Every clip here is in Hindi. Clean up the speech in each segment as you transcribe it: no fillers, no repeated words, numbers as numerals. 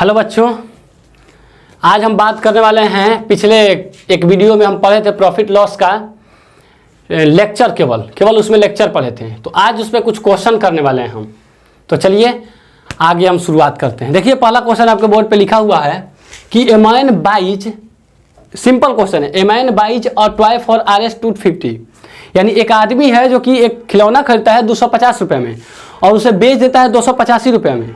हेलो बच्चों, आज हम बात करने वाले हैं। पिछले एक वीडियो में हम पढ़े थे प्रॉफिट लॉस का लेक्चर, केवल उसमें लेक्चर पढ़े थे। तो आज उसमें कुछ क्वेश्चन करने वाले हैं हम। तो चलिए आगे हम शुरुआत करते हैं। देखिए पहला क्वेश्चन आपके बोर्ड पे लिखा हुआ है कि a man buys, simple question है, a man buys a toy for Rs 250। यानी एक आदमी है जो कि एक खिलौना खरीदता है 250 रुपये में और उसे बेच देता है 285 रुपये में।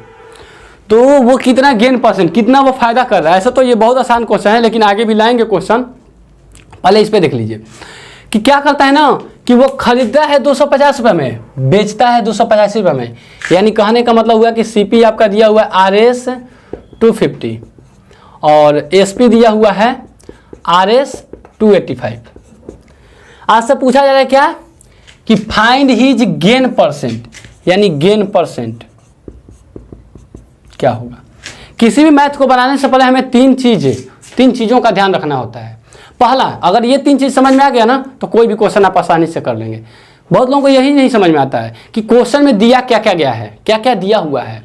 तो वो कितना गेन परसेंट, कितना वो फायदा कर रहा है। ऐसा तो ये बहुत आसान क्वेश्चन है, लेकिन आगे भी लाएंगे क्वेश्चन। पहले इस पे देख लीजिए कि क्या करता है ना कि वो खरीदता है 250 रुपये में, बेचता है 285 रुपये में। यानी कहने का मतलब हुआ कि सीपी आपका दिया हुआ है Rs 250 और एसपी दिया हुआ है Rs 285। आज से पूछा जा रहा है क्या कि फाइंड हीज गेन परसेंट, यानी गेन परसेंट क्या होगा। किसी भी मैथ को बनाने से पहले हमें तीन चीज़ों का ध्यान रखना होता है। पहला, अगर ये तीन चीज़ समझ में आ गया ना तो कोई भी क्वेश्चन आप आसानी से कर लेंगे। बहुत लोगों को यही नहीं समझ में आता है कि क्वेश्चन में दिया क्या क्या गया है, क्या क्या दिया हुआ है।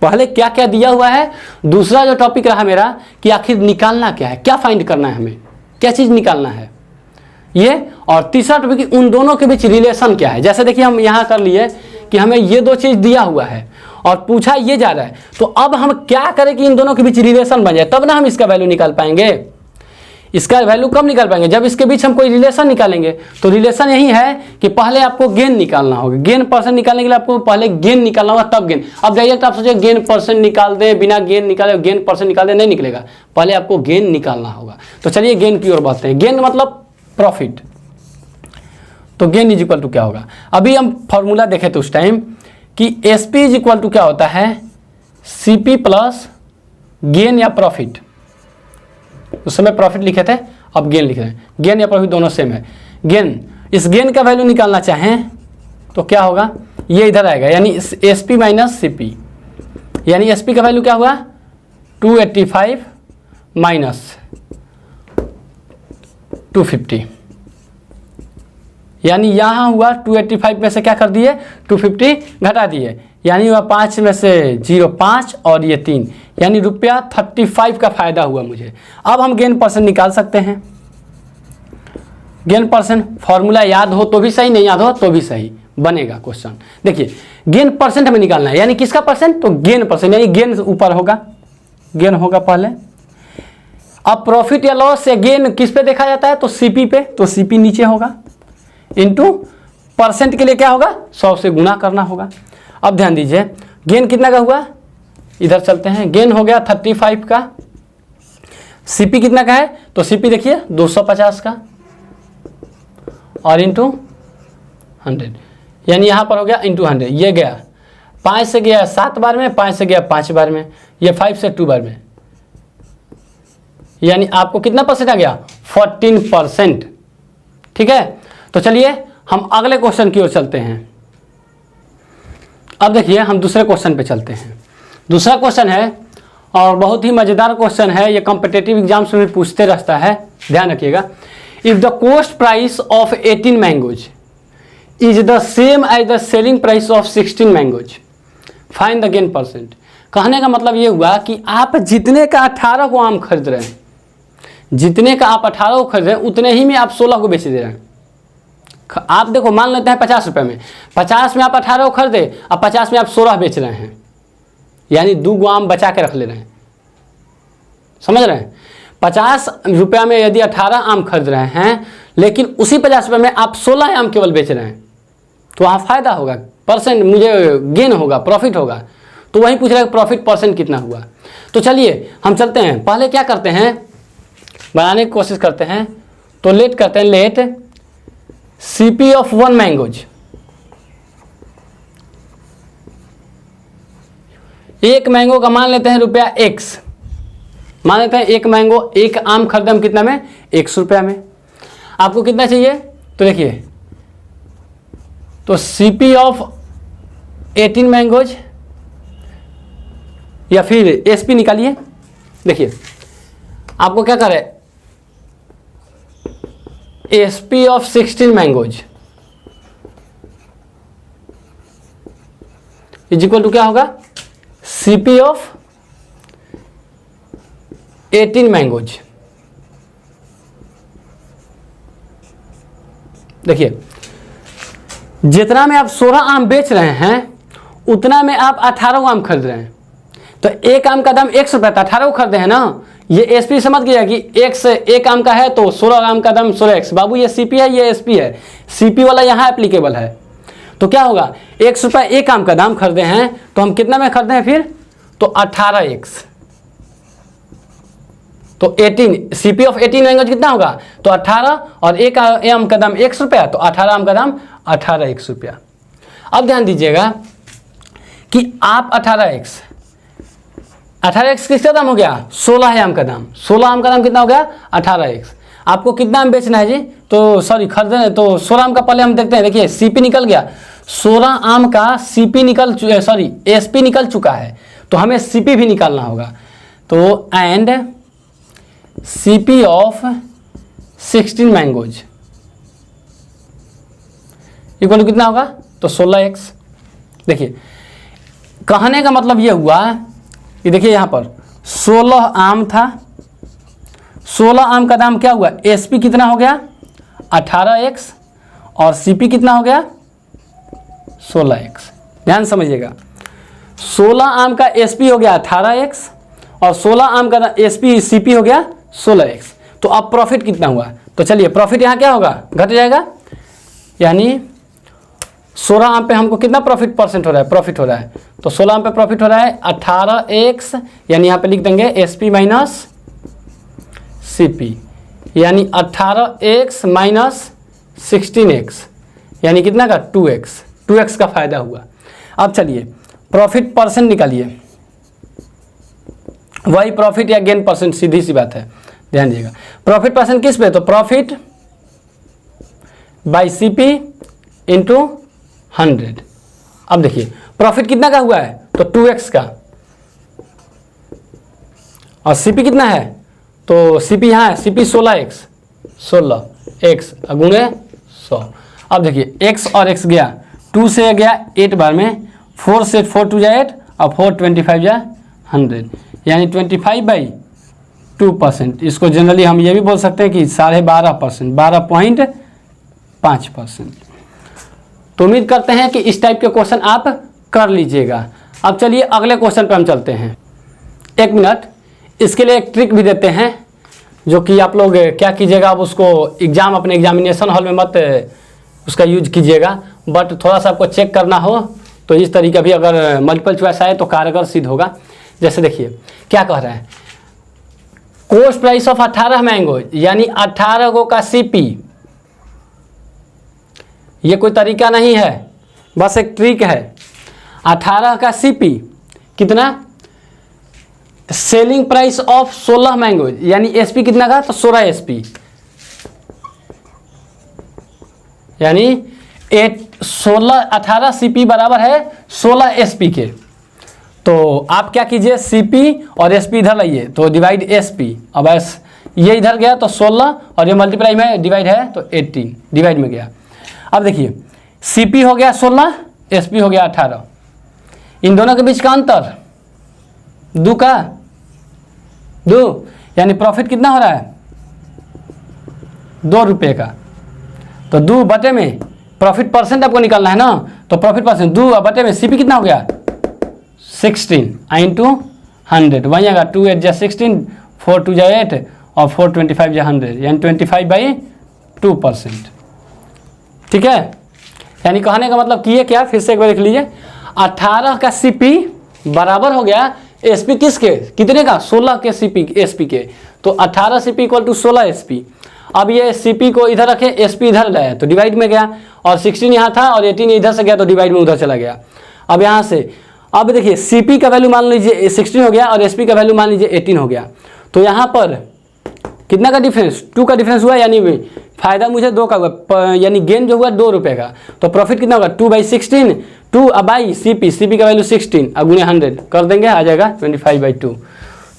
पहले क्या क्या दिया हुआ है, दूसरा जो टॉपिक रहा मेरा कि आखिर निकालना क्या है, क्या फाइंड करना है, हमें क्या चीज़ निकालना है ये, और तीसरा टॉपिक उन दोनों के बीच रिलेशन क्या है। जैसे देखिए हम यहाँ कर लिए कि हमें ये दो चीज़ दिया हुआ है और पूछा ये जा रहा है, तो अब हम क्या करें कि इन दोनों के बीच रिलेशन बन जाए, तब ना हम इसका वैल्यू निकाल पाएंगे। इसका वैल्यू कब निकाल पाएंगे, जब इसके बीच हम कोई रिलेशन निकालेंगे। तो रिलेशन यही है कि पहले आपको गेन निकालना होगा। गेन परसेंट निकालने के लिए आपको पहले गेन निकालना होगा, तब गेन। अब डायरेक्ट आप सोचिए गेन परसेंट निकाल दें, बिना गेन निकाले गेन परसेंट निकाल दें, नहीं निकलेगा। पहले आपको गेन निकालना होगा। तो चलिए गेन की ओर बढ़ते हैं। गेन मतलब प्रॉफिट। तो गेन इज इक्वल टू क्या होगा, अभी हम फॉर्मूला देखे थे उस टाइम कि एसपी इज इक्वल टू क्या होता है, सीपी प्लस गेन या प्रॉफिट। उस समय प्रॉफिट लिखे थे, अब गेन लिख रहे हैं। गेन या प्रॉफिट दोनों सेम है। गेन, इस गेन का वैल्यू निकालना चाहें तो क्या होगा, ये इधर आएगा, यानी एसपी माइनस सीपी। यानी एसपी का वैल्यू क्या हुआ 285 माइनस 250, यानी यहाँ हुआ 285 में से क्या कर दिए 250 घटा दिए, यानी हुआ 5 में से 0 5 और ये 3, यानी रुपया 35 का फायदा हुआ मुझे। अब हम गेन परसेंट निकाल सकते हैं। गेन परसेंट फॉर्मूला याद हो तो भी सही, नहीं याद हो तो भी सही बनेगा क्वेश्चन। देखिए गेन परसेंट हमें निकालना है, यानी किसका परसेंट, तो गेन परसेंट, यानी गेन ऊपर होगा, गेन होगा पहले। अब प्रॉफिट या लॉस या गेन किस पे देखा जाता है, तो सीपी पे, तो सीपी नीचे होगा, इनटू परसेंट के लिए क्या होगा 100 से गुना करना होगा। अब ध्यान दीजिए गेन कितना का हुआ, इधर चलते हैं। गेन हो गया 35 का, सीपी कितना का है, तो सीपी देखिए 250 का और इंटू 100, यानी यहाँ पर हो गया इंटू 100। ये गया 5 से गया 7 बार में, 5 से गया 5 बार में, ये 5 से 2 बार में, यानी आपको कितना परसेंट आ गया 14%। ठीक है, तो चलिए हम अगले क्वेश्चन की ओर चलते हैं। अब देखिए हम दूसरे क्वेश्चन पे चलते हैं। दूसरा क्वेश्चन है और बहुत ही मज़ेदार क्वेश्चन है, ये कॉम्पिटिटिव एग्जाम्स में भी पूछते रहता है, ध्यान रखिएगा। If the cost price of 18 mangoes is the same as the selling price of 16 mangoes, find the gain percent. कहने का मतलब ये हुआ कि आप जितने का 18 को आम खरीद रहे हैं, जितने का आप 18 को खरीद रहे हैं उतने ही में आप 16 को बेच दे रहे हैं। आप देखो मान लेते हैं 50 रुपये में, 50 में आप 18 को खरीदे, अब 50 में आप 16 बेच रहे हैं, यानी 2 आम बचा के रख ले रहे हैं। समझ रहे हैं, 50 रुपया में यदि 18 आम खरीद रहे हैं, लेकिन उसी 50 रुपये में आप 16 आम केवल बेच रहे हैं, तो वहाँ फ़ायदा होगा, परसेंट मुझे गेन होगा, प्रॉफिट होगा। तो वही पूछ रहा है प्रॉफिट परसेंट कितना हुआ। तो चलिए हम चलते हैं, पहले क्या करते हैं, बनाने की कोशिश करते हैं। तो लेट करते हैं, लेट CP ऑफ 1 मैंगोज, एक मैंगो का मान लेते हैं रुपया X, मान लेते हैं एक मैंगो, एक आम खरीदे हम कितना में 100 रुपया में। आपको कितना चाहिए, तो देखिए तो CP ऑफ 18 मैंगोज या फिर SP निकालिए। देखिए आपको क्या करें, SP of 16 mangoes is equal to क्या होगा, CP ऑफ 18 मैंगोज। देखिए जितना में आप 16 आम बेच रहे हैं उतना में आप 18 आम खरीद रहे हैं, तो एक आम का दाम 100 रुपये था, 18 खरीदे हैं ना। ये एसपी समझ गया कि एक आम का है तो 16 आम का दाम 16x। बाबू ये सीपी है, ये एसपी है, सीपी वाला यहाँ एप्लीकेबल है। तो क्या होगा, 100 रुपये एक आम का दाम खरीदे हैं तो हम कितना में खरीदे हैं फिर, तो 18x। तो 18 सीपी ऑफ 18 मैंगोज कितना होगा, तो 18, और एक आम का दाम 100 रुपया, तो 18 आम का दाम 18x रुपया। अब ध्यान दीजिएगा कि आप 18x किसका दाम हो गया, 16 आम का दाम। 16 आम का दाम कितना हो गया, 18x। आपको कितना आम बेचना है जी, तो सॉरी खरीदना, तो 16 आम का पहले हम देखते हैं। देखिए सीपी निकल गया, 16 आम का सीपी एसपी निकल चुका है, तो हमें सीपी भी निकालना होगा। तो and CP of 16 mangoes equal to कितना होगा, तो 16x। देखिए कहने का मतलब ये हुआ कि देखिए यहाँ पर 16 आम था, 16 आम का दाम क्या हुआ, एसपी कितना हो गया 18x, और सीपी कितना हो गया 16x। ध्यान समझिएगा, 16 आम का एसपी हो गया 18x और 16 आम का एसपी सीपी हो गया 16x। तो अब प्रॉफिट कितना हुआ, तो चलिए प्रॉफिट यहाँ क्या होगा, घट जाएगा, यानी 16 आम पे हमको कितना प्रॉफिट परसेंट हो रहा है, प्रॉफिट हो रहा है। तो 16 आम पे प्रॉफिट हो रहा है 18x, यानी यहाँ पे लिख देंगे एसपी माइनस सीपी, यानी 18x माइनस 16x, यानी कितना का 2x का फायदा हुआ। अब चलिए प्रॉफिट परसेंट निकालिए, वही प्रॉफिट या गेन परसेंट, सीधी सी बात है, ध्यान दीजिएगा। प्रॉफिट परसेंट किस पे, तो प्रॉफिट बाई सीपी इंटू 100। अब देखिए प्रॉफिट कितना का हुआ है, तो 2x का, और सीपी कितना है, तो सीपी यहाँ है, सीपी 16x गुणे 100। अब देखिए x और x गया, 2 से गया 8 बार में, 4 से 4 2 जा 8 और 4 25 जा 100, यानी 25/2%। इसको जनरली हम ये भी बोल सकते हैं कि 12.5%, 12.5%। तो उम्मीद करते हैं कि इस टाइप के क्वेश्चन आप कर लीजिएगा। अब चलिए अगले क्वेश्चन पे हम चलते हैं। 1 मिनट, इसके लिए एक ट्रिक भी देते हैं जो कि आप लोग क्या कीजिएगा, आप उसको अपने एग्जामिनेशन हॉल में मत उसका यूज कीजिएगा, बट थोड़ा सा आपको चेक करना हो तो इस तरीका भी अगर मल्टीपल चॉइस आए तो कारगर सिद्ध होगा। जैसे देखिए क्या कह रहे हैं, कॉस्ट प्राइस ऑफ 18 मैंगो, यानी 18 गो का सीपी। ये कोई तरीका नहीं है, बस एक ट्रिक है। 18 का सीपी कितना, सेलिंग प्राइस ऑफ 16 मैंगो, यानी एसपी कितना का, तो 16 एसपी, यानी 18 सीपी बराबर है 16 एसपी के। तो आप क्या कीजिए, सीपी और एसपी इधर लाइए, तो डिवाइड एसपी। अब ये इधर गया तो 16 और ये मल्टीप्लाई में डिवाइड है तो 18 डिवाइड में गया। अब देखिए सीपी हो गया 16, एसपी हो गया 18, इन दोनों के बीच का अंतर 2 का 2, यानी प्रॉफिट कितना हो रहा है 2 रुपये का। तो 2 बटे में प्रॉफिट परसेंट आपको निकालना है ना, तो प्रॉफिट परसेंट 2 बटे में सीपी कितना हो गया 16 इंटू 100, वहीं आएगा 2 8 जा 16, 4 2 जा 8 और 4 25 जा 100, यानी 25/2%। ठीक है, यानी कहने का मतलब कि ये क्या, फिर से एक बार देख लीजिए, 18 का सीपी बराबर हो गया एसपी किसके, कितने का 16 के सीपी एसपी के। तो 18 सीपी इक्वल टू 16 एसपी। अब ये सीपी को इधर रखे, एसपी इधर लाया तो डिवाइड में गया, और 16 यहाँ था और 18 इधर से गया तो डिवाइड में उधर चला गया। अब यहाँ से अब देखिए सीपी का वैल्यू मान लीजिए 16 हो गया और एसपी का वैल्यू मान लीजिए 18 हो गया। तो यहाँ पर कितना का डिफरेंस, 2 का डिफरेंस हुआ, यानी फायदा मुझे 2 का हुआ, यानी गेन जो हुआ 2 रुपये का। तो प्रॉफिट कितना होगा 2/16, 2 बाई सीपी का वैल्यू 16 और गुणे 100 कर देंगे, आ जाएगा 25/2।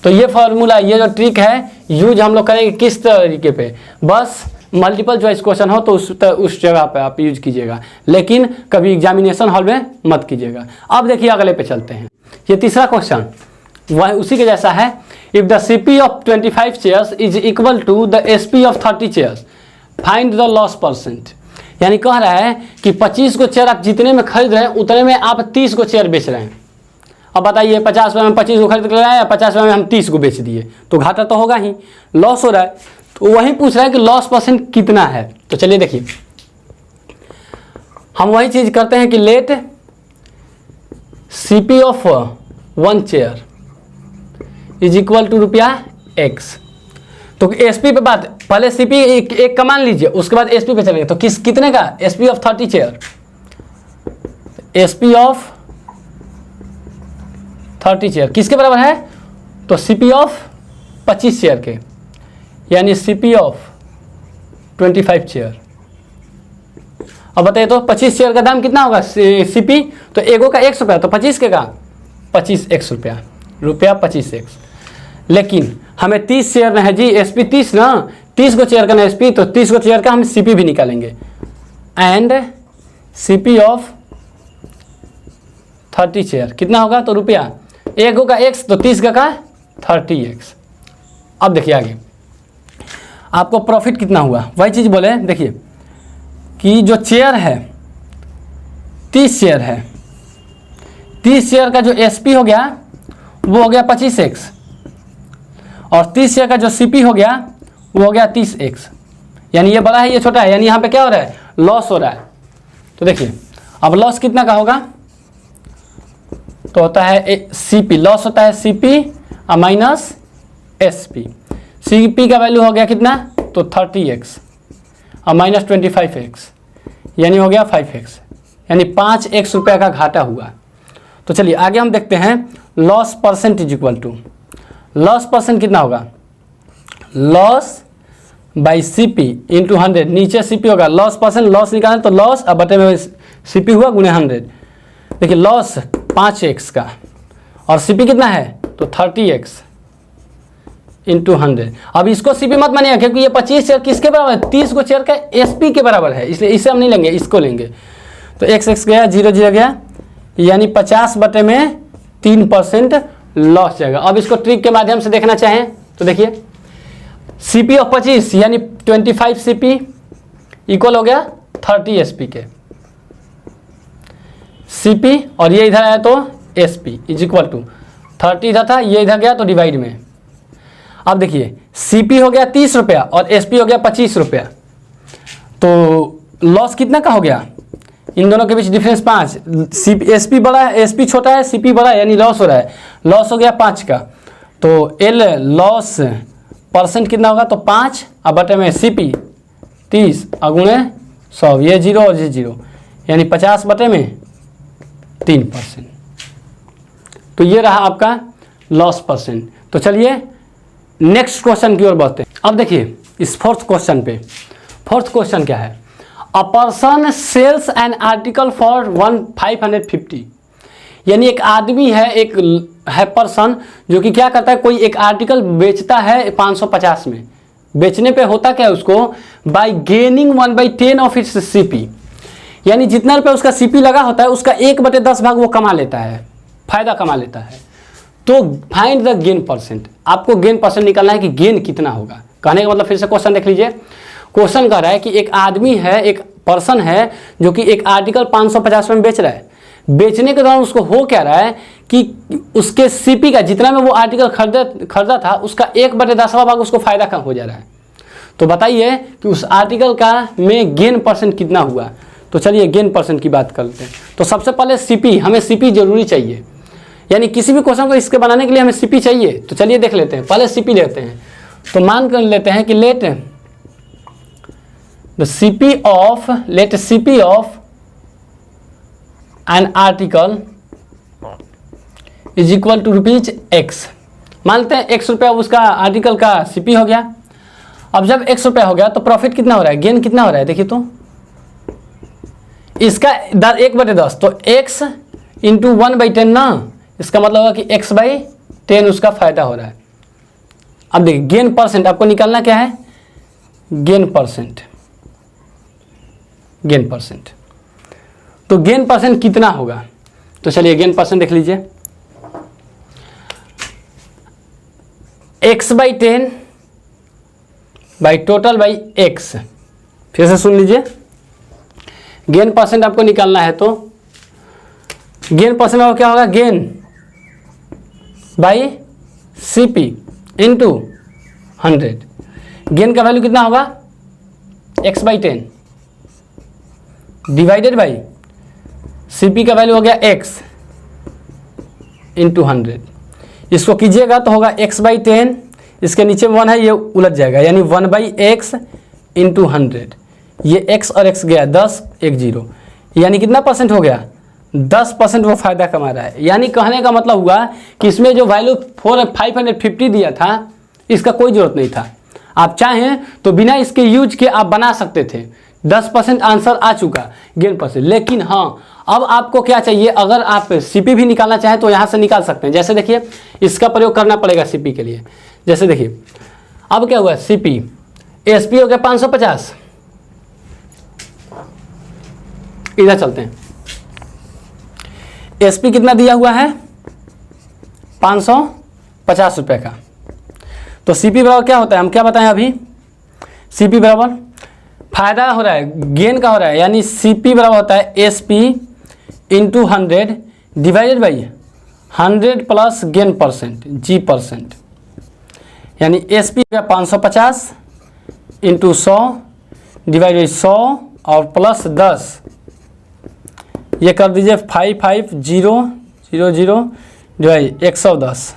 तो ये फार्मूला, ये जो ट्रिक है यूज हम लोग करेंगे किस तरीके पे, बस मल्टीपल चॉइस क्वेश्चन हो तो उस जगह पे आप यूज कीजिएगा, लेकिन कभी एग्जामिनेशन हॉल में मत कीजिएगा। अब देखिए अगले पे चलते हैं। ये तीसरा क्वेश्चन वह उसी के जैसा है if the CP of 25 chairs is equal to the SP of 30 chairs find the loss percent. यानी कह रहा है कि 25 को चेयर आप जितने में खरीद रहे हैं उतने में आप 30 को चेयर बेच रहे हैं। अब बताइए 50 रुपये में 25 को खरीद कर लाए या 50 रुपये में हम 30 को बेच दिए, तो घाटा तो होगा ही, लॉस हो रहा है। तो वही पूछ रहा है कि लॉस परसेंट कितना है। तो चलिए देखिए, हम वही चीज़ करते हैं कि let CP of 1 chair is equal to ₹X। तो एसपी पे बात, पहले सीपी एक का मान लीजिए, उसके बाद एसपी पे चलेंगे। तो कितने का? SP of 30 chair, SP of 30 chair किसके बराबर है? तो सीपी ऑफ 25 चेयर के, यानी सीपी ऑफ 25 चेयर। अब बताइए तो 25 चेयर का दाम कितना होगा सीपी? तो एगो का ₹100, तो 25 के का 25 रुपया, ₹25। लेकिन हमें 30 चेयर ना है जी, एसपी 30 ना, 30 को चेयर का ना एसपी, तो 30 को चेयर का हम सीपी भी निकालेंगे। एंड सीपी ऑफ 30 चेयर कितना होगा? तो रुपया, एगो का X तो 30 का 30X। अब देखिए आगे आपको प्रॉफिट कितना हुआ, वही चीज़ बोले। देखिए कि जो चेयर है 30 चेयर है, 30 चेयर का जो एसपी हो गया वो हो गया 25X, और 30 चेयर का जो सीपी हो गया वो हो गया 30X। यानी ये बड़ा है ये छोटा है, यानी यहाँ पे क्या हो रहा है? लॉस हो रहा है। तो देखिए अब लॉस कितना का होगा? तो होता है सीपी, लॉस होता है सीपी माइनस एसपी। सीपी का वैल्यू हो गया कितना? तो 30X और माइनस 25X, यानी हो गया 5X, यानी 5X रुपये का घाटा हुआ। तो चलिए आगे हम देखते हैं loss percent is equal to, loss percent कितना होगा? लॉस बाई सीपी इंटू 100, नीचे सीपी होगा, लॉस परसेंट, लॉस निकालें तो लॉस अब बटे में सीपी हुआ गुने 100। देखिए लॉस 5X का और सीपी कितना है? तो 30X इंटू 100। अब इसको सीपी मत मानिएगा क्योंकि ये 25 चेयर किसके बराबर है? 30 को चेयर का एसपी के बराबर है, इसलिए इसे हम नहीं लेंगे, इसको लेंगे। तो x गया, 0 गया, यानी 50 बटे में 3% लॉस जाएगा। अब इसको ट्रिक के माध्यम से देखना चाहें तो देखिए सीपी ऑफ 25 यानी 25 सीपी इक्वल हो गया 30 एसपी के, सीपी और ये इधर आया तो एसपी इज इक्वल टू 30 इधर था, ये इधर गया तो डिवाइड में। अब देखिए सीपी हो गया 30 रुपया और एसपी हो गया 25 रुपया, तो लॉस कितना का हो गया? इन दोनों के बीच डिफरेंस 5। एसपी बड़ा है, एसपी छोटा है, सीपी बड़ा है, यानी लॉस हो रहा है, लॉस हो गया 5 का। तो एल लॉस परसेंट कितना होगा? तो 5 और बटे में सीपी 30 और गुणे 100, ये 0 और ये 0, यानी 50 बटे में 3%। तो ये रहा आपका लॉस परसेंट। तो चलिए नेक्स्ट क्वेश्चन की ओर बढ़ते हैं। अब देखिए इस फोर्थ क्वेश्चन पे, फोर्थ क्वेश्चन क्या है? A person sells an article for 550, यानी एक आदमी है, एक है पर्सन जो कि क्या करता है, कोई एक आर्टिकल बेचता है 550 में। बेचने पे होता क्या है उसको? Bye gaining 1/10 of its CP, यानी जितना रुपये उसका सीपी लगा होता है उसका 1/10 भाग वो कमा लेता है, फायदा कमा लेता है। तो फाइंड द गेन परसेंट, आपको गेन परसेंट निकालना है कि गेन कितना होगा। कहने का मतलब फिर से क्वेश्चन देख लीजिए। क्वेश्चन कह रहा है कि एक आदमी है, एक पर्सन है जो कि एक आर्टिकल 550 में बेच रहा है। बेचने के दौरान उसको हो क्या रहा है कि उसके सीपी का जितना में वो आर्टिकल खरीदा था उसका 1/10वां भाग उसको फायदा कम हो जा रहा है। तो बताइए कि उस आर्टिकल का में गेन परसेंट कितना हुआ। तो चलिए गेन परसेंट की बात करते हैं। तो सबसे पहले सीपी, हमें सीपी जरूरी चाहिए, यानी किसी भी क्वेश्चन को इसके बनाने के लिए हमें सीपी चाहिए। तो चलिए देख लेते हैं, पहले सीपी लेते हैं। तो मान कर लेते हैं कि let the CP of an article is equal to ₹X। मानते हैं X रुपया उसका आर्टिकल का सीपी हो गया। अब जब X रुपया हो गया तो प्रॉफिट कितना हो रहा है, गेन कितना हो रहा है? देखिए तो इसका 1/10, तो X इंटू 1/10 ना, इसका मतलब होगा कि X/10 उसका फायदा हो रहा है। अब देखिए गेन परसेंट आपको निकालना क्या है? Gain percent, gain percent. तो गेन परसेंट कितना होगा? तो चलिए गेन परसेंट देख लीजिए। x by 10 by total by x। फिर से सुन लीजिए, गेन परसेंट आपको निकालना है तो गेन परसेंट आपको क्या होगा, gain by CP into 100। Gain का वैल्यू कितना होगा, x by 10 divided by CP का वैल्यू हो गया x इंटू 100। इसको कीजिएगा तो होगा x बाई 10, इसके नीचे में 1 है, ये उलट जाएगा, यानी 1 बाई x इंटू 100। ये x और x गया 10, 1 0, यानी कितना परसेंट हो गया, 10% वो फ़ायदा कमा रहा है। यानी कहने का मतलब हुआ कि इसमें जो वैल्यू 550 दिया था इसका कोई ज़रूरत नहीं था। आप चाहें तो बिना इसके यूज के आप बना सकते थे। 10% आंसर आ चुका गेन परसेंट। लेकिन हाँ, अब आपको क्या चाहिए, अगर आप CP भी निकालना चाहें तो यहाँ से निकाल सकते हैं। जैसे देखिए, इसका प्रयोग करना पड़ेगा CP के लिए। जैसे देखिए, अब क्या हुआ, CP SP हो गया 550। इधर चलते हैं, SP कितना दिया हुआ है, 550 रुपये का। तो CP बराबर क्या होता है, हम क्या बताएं अभी, CP बराबर फायदा हो रहा है, गेन का हो रहा है, यानी CP बराबर होता है SP into 100 divided by 100 plus gain percent G%। यानी SP का 550 इंटू 100 डिवाइडेड 100 और प्लस 10, ये कर दीजिए 5500 डिवाइड 110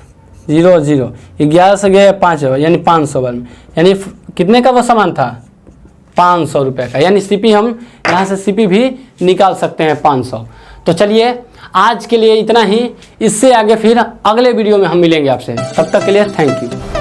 0 0, 11 से गया 5, यानी 500 बार में, यानी कितने का वो सामान था, 500 रुपये का। यानी CP हम यहाँ से CP भी निकाल सकते हैं 500। तो चलिए आज के लिए इतना ही, इससे आगे फिर अगले वीडियो में हम मिलेंगे आपसे। तब तक के लिए थैंक यू।